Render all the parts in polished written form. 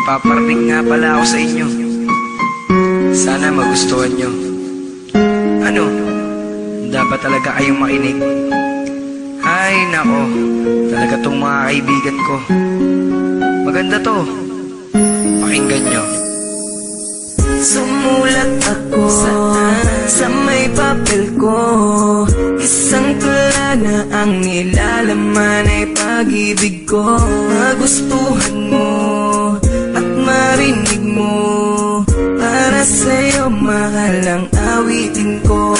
paparating nga pala ako sa inyo. Sana magustuhan nyo. Ano? Dapat talaga kayong makinig. Ay nako, talaga tong mga kaibigan ko. Maganda to. Pakinggan nyo. Sumulat ako sa may papel ko. Isang tula na ang nilalaman ay pag-ibig ko. Magustuhan mo at marinig mo. Para sa'yo mahal ang awitin ko.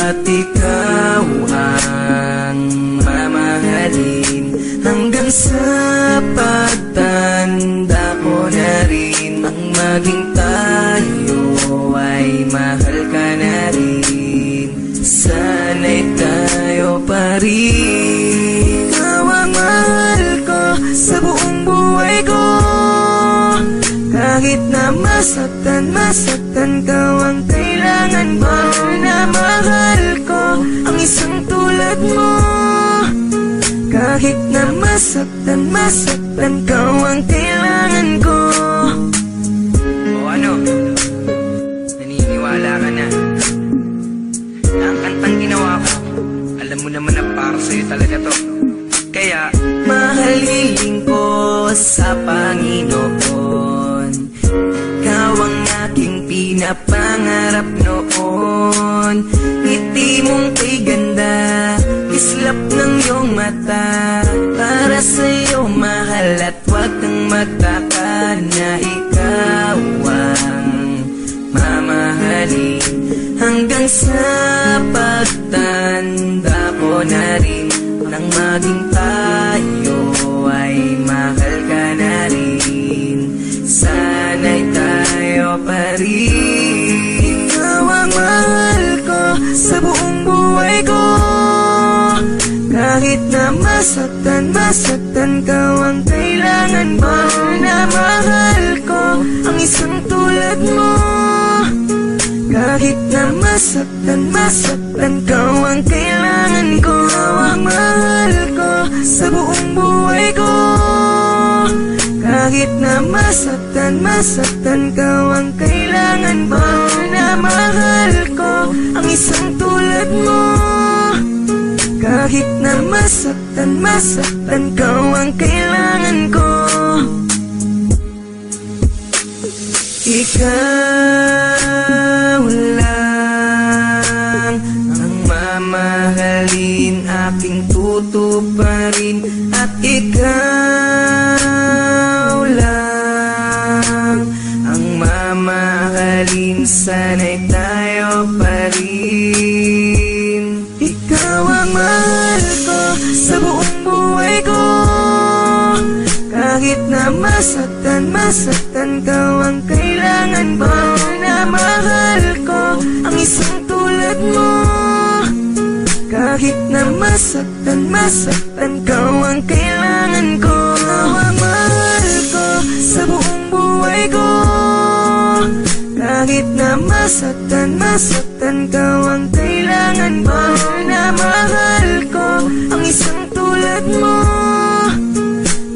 At ikaw ang mamahalin hanggang sa pagtanda ko na rin. Ang maging tayo ay mahal ka na rin. Sana'y tayo pa rin. Ikaw ang mahal ko sa buong buhay ko. Kahit na masaktan ka, ang kailangan ko na mahal ko ang isang tulad mo. Kahit na masaktan ka, ang kailangan ko. O ano? Naniniwala ka na? Na ang kantang ginawa ko, alam mo naman na para sa'yo talaga to. Kaya mahalin ko sa Panginoon. Ikaw ang aking pinapangarap noon. Ngiti mong kay ganda, islap ng iyong mata. Para sa'yo mahal at huwag kang magtaka na ikaw ang mamahalin hanggang sa pagtanda ko na rin. Nang maging tayo ay mahal ka na rin. Sana'y tayo pa rin. Ikaw ang mahal ko sa buong buhay ko. Kahit na masaktan ka, ang kailangan mo na mahal ko ang isang tulad mo. Kahit na masaktan ka, ang kailangan ko. Ang mahal ko sa buong buhay ko. Kahit na masaktan ka, ang kailangan mo na mahal ko ang isang tulad mo. Kahit na masaktan ka, ang kailangan ko. Ikaw lang ang mamahalin, aking tutuparin. At ikaw lang ang mamahalin, sana'y tayo pa rin. Ikaw ang mahal ko sa buong buhay ko. Kahit na masaktan ka, ang kailangan mo na mahal ko ang isang tulad mo. Kahit na masaktan ka, ang kailangan ko. Ang mahal ko sa buong buhay ko. Kahit na masaktan ka, ang kailangan mo na mahal ko ang isang tulad mo.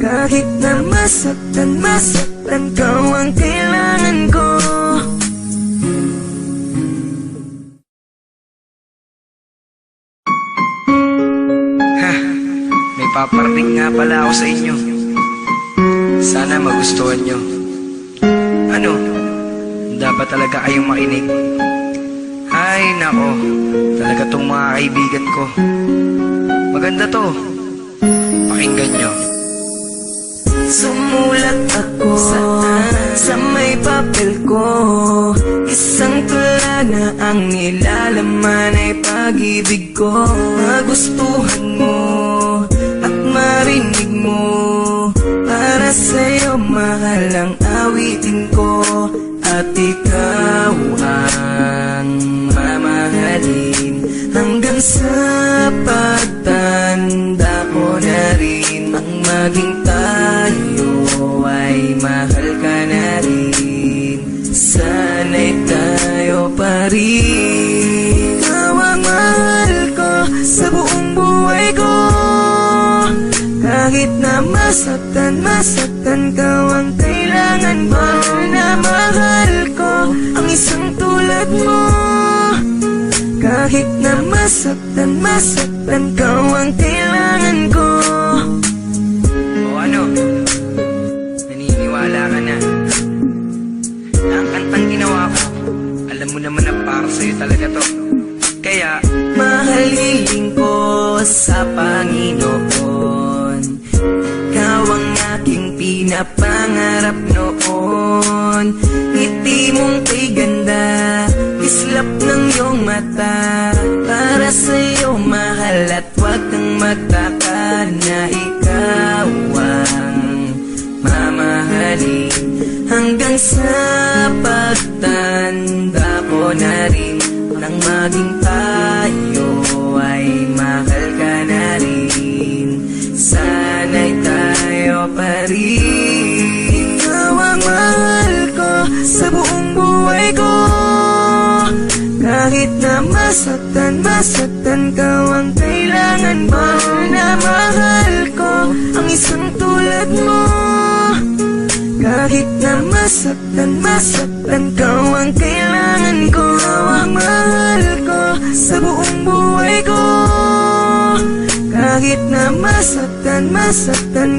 Kahit na masaktan ka, ang kailangan ko. may paparating nga pala ako sa inyo. Sana magustuhan nyo. Ano? Dapat talaga kayong makinig. Ay nako, talaga tong mga kaibigan ko. Maganda to. Pakinggan nyo. Sumulat ako sa may papel ko. Isang tula na ang nilalaman ay pag-ibig ko. Magustuhan mo at marinig mo. Para sa'yo mahal ang awitin ko. At ikaw ang mamahalin hanggang sa pagtanda ko na rin. Ang maging tayo ay mahal ka na rin. Sana'y tayo pa rin. Ikaw ang mahal ko sa buong buhay ko. Kahit Kahit na masaktan ka, ang kailangan ba na mahal ko ang isang tulad mo? Kahit na masaktan ka, ang kailangan ko. O ano? Naniniwala ka na? Na ang kantang ginawa ko, alam mo naman na para sa'yo talaga to. Kaya, mahalin ko sa Panginoon, ikaw ang aking pinapangarap noon. Ngiti mong kay ganda, islap ng iyong mata, para sa'yo mahal at huwag kang magtaka na ikaw ang mamahalin. Hanggang sa pagtanda ko na rin, nang maging tayo ay mahal ka na rin. Sana'y tayo pa rin. Ikaw ang mahal ko sa buong buhay ko. Kahit na masaktan ka, ang kailangan ba na mahal ko ang isang tulad mo? Kahit na masaktan ka, ang kailangan ko. Ang mahal ko sa buong buhay ko. Kahit na masaktan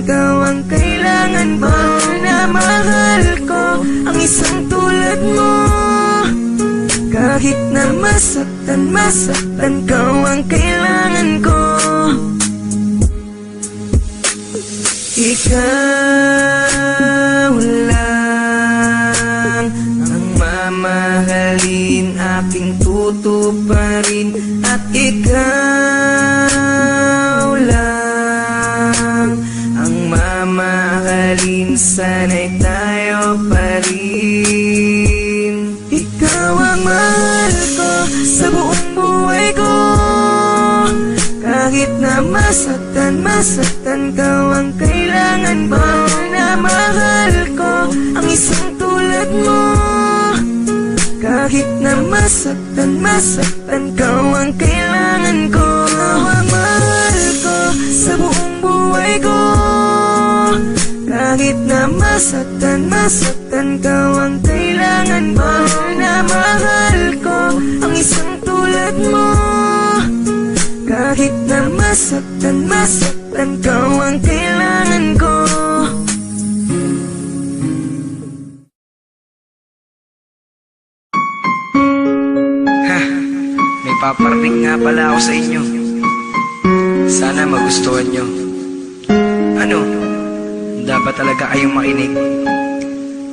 ka, ang kailangan ba na mahal ko ang isang tulad mo? Kahit na masaktan ka, ang kailangan ko. Ikaw lang ang mamahalin, aking tutuparin. At ikaw lang ang mamahalin, sana'y tayo pa rin. Ikaw ang mahal ko sa buong buhay ko. Kahit na masaktan ka, ang kailangan ba na mahal ko ang isang tulad mo? Kahit na masaktan ka, ang kailangan ko. Ang mahal ko sa buong buhay ko. Kahit na masaktan ka, ang kailangan ba na mahal ko ang isang tulad mo? Kahit na masaktan ka, ang kailangan ko. ha, may paparating nga pala ako sa inyo. Sana magustuhan nyo. Ano? Dapat talaga kayong makinig.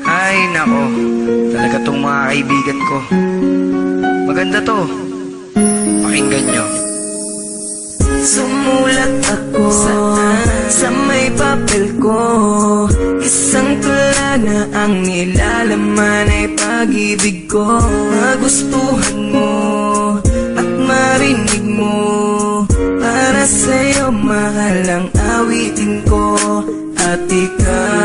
Ay nako, talaga tong mga kaibigan ko. Maganda to. Pakinggan nyo. Sumulat ako sa may papel ko, isang tula na ang nilalaman ay pag-ibig ko. Magustuhan mo at marinig mo, para sa'yo mahal ang awitin ko. At ikaw